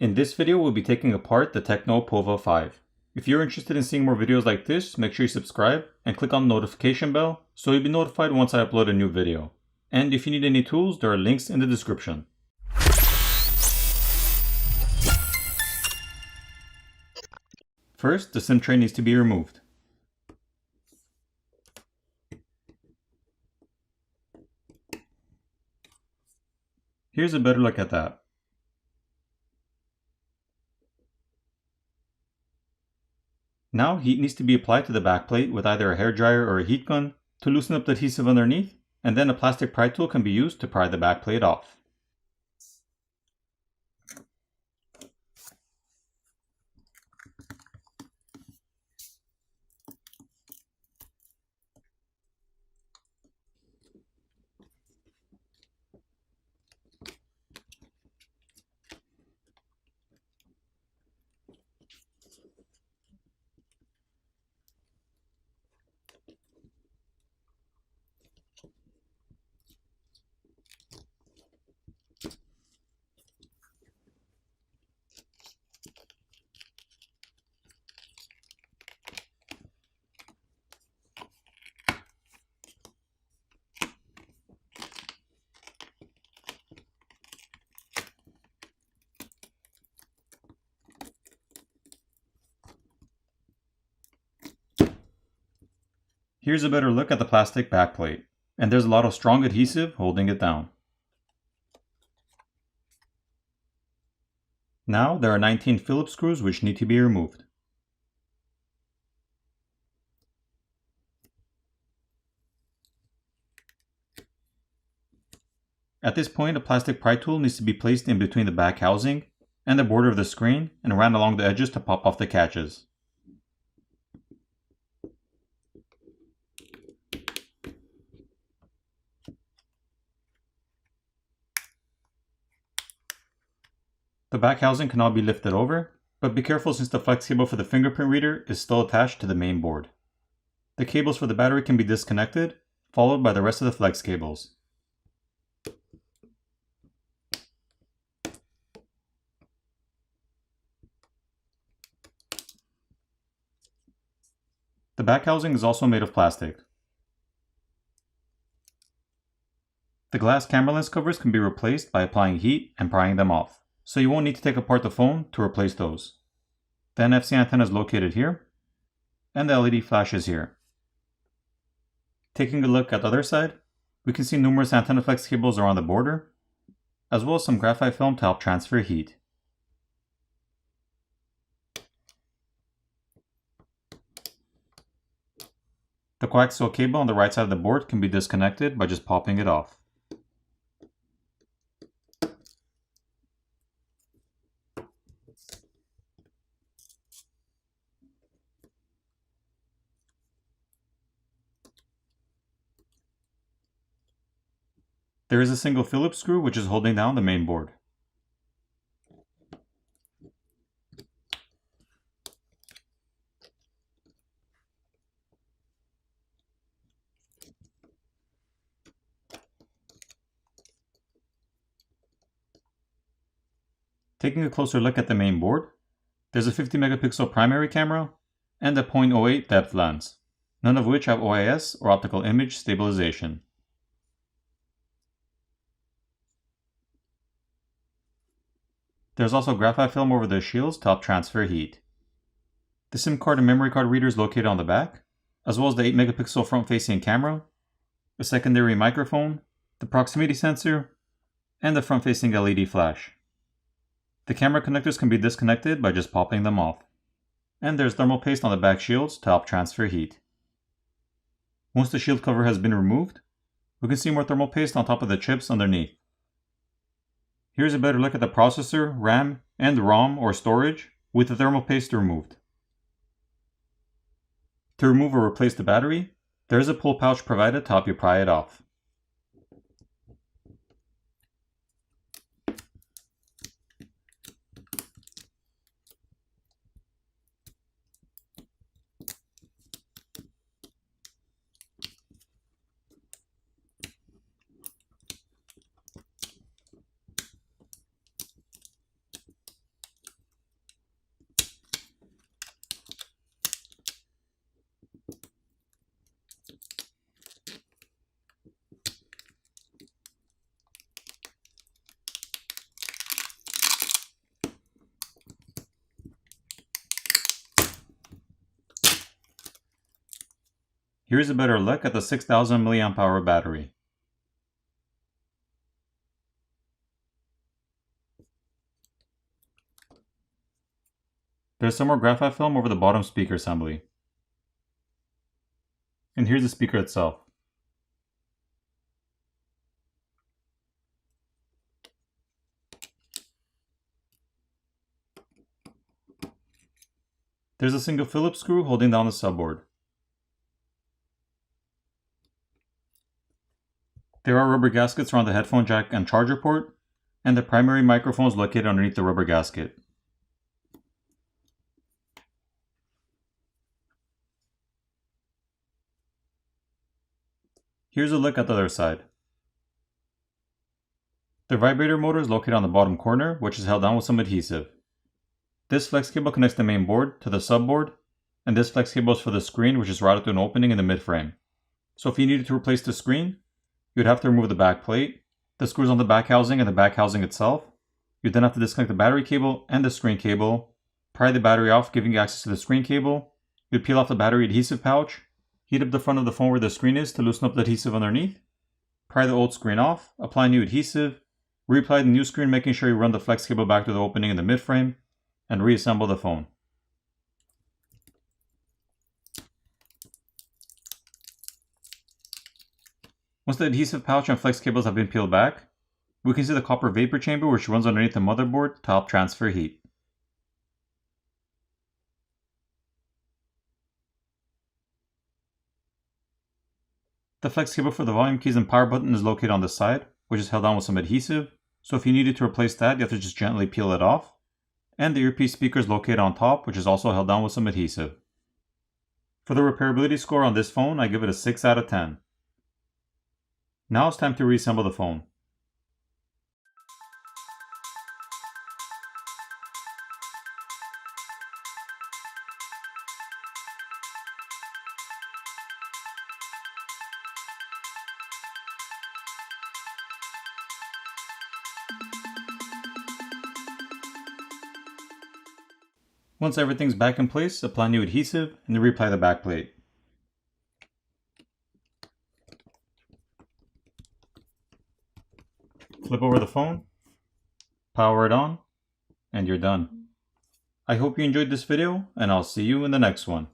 In this video, we'll be taking apart the Tecno Pova 5. If you're interested in seeing more videos like this, make sure you subscribe and click on the notification bell so you'll be notified once I upload a new video. And if you need any tools, there are links in the description. First, the SIM tray needs to be removed. Here's a better look at that. Now heat needs to be applied to the backplate with either a hairdryer or a heat gun to loosen up the adhesive underneath, and then a plastic pry tool can be used to pry the backplate off. Here's a better look at the plastic backplate, and there's a lot of strong adhesive holding it down. Now there are 19 Phillips screws which need to be removed. At this point, a plastic pry tool needs to be placed in between the back housing and the border of the screen and ran along the edges to pop off the catches. The back housing can now be lifted over, but be careful since the flex cable for the fingerprint reader is still attached to the main board. The cables for the battery can be disconnected, followed by the rest of the flex cables. The back housing is also made of plastic. The glass camera lens covers can be replaced by applying heat and prying them off, so you won't need to take apart the phone to replace those. The NFC antenna is located here, and the LED flash is here. Taking a look at the other side, we can see numerous antenna flex cables around the border, as well as some graphite film to help transfer heat. The coaxial cable on the right side of the board can be disconnected by just popping it off. There is a single Phillips screw which is holding down the main board. Taking a closer look at the main board, there's a 50 megapixel primary camera and a 0.08 depth lens, none of which have OIS or optical image stabilization. There's also graphite film over the shields to help transfer heat. The SIM card and memory card reader is located on the back, as well as the 8 megapixel front facing camera, a secondary microphone, the proximity sensor, and the front facing LED flash. The camera connectors can be disconnected by just popping them off. And there's thermal paste on the back shields to help transfer heat. Once the shield cover has been removed, we can see more thermal paste on top of the chips underneath. Here's a better look at the processor, RAM, and ROM or storage with the thermal paste removed. To remove or replace the battery, there is a pull pouch provided to help you pry it off. Here's a better look at the 6000 mAh battery. There's some more graphite film over the bottom speaker assembly. And here's the speaker itself. There's a single Phillips screw holding down the subboard. There are rubber gaskets around the headphone jack and charger port, and the primary microphone is located underneath the rubber gasket. Here's a look at the other side. The vibrator motor is located on the bottom corner, which is held down with some adhesive. This flex cable connects the main board to the subboard, and this flex cable is for the screen, which is routed through an opening in the mid-frame. So if you needed to replace the screen, you'd have to remove the back plate, the screws on the back housing and the back housing itself. You'd then have to disconnect the battery cable and the screen cable, pry the battery off, giving you access to the screen cable. You'd peel off the battery adhesive pouch, heat up the front of the phone where the screen is to loosen up the adhesive underneath, pry the old screen off, apply new adhesive, reapply the new screen, making sure you run the flex cable back to the opening in the mid-frame, and reassemble the phone. Once the adhesive pouch and flex cables have been peeled back, we can see the copper vapor chamber which runs underneath the motherboard to help transfer heat. The flex cable for the volume keys and power button is located on the side, which is held on with some adhesive, so if you needed to replace that, you have to just gently peel it off. And the earpiece speaker is located on top, which is also held down with some adhesive. For the repairability score on this phone, I give it a 6 out of 10. Now it's time to reassemble the phone. Once everything's back in place, apply new adhesive and then reapply the back plate. Flip over the phone, power it on, and you're done. I hope you enjoyed this video, and I'll see you in the next one.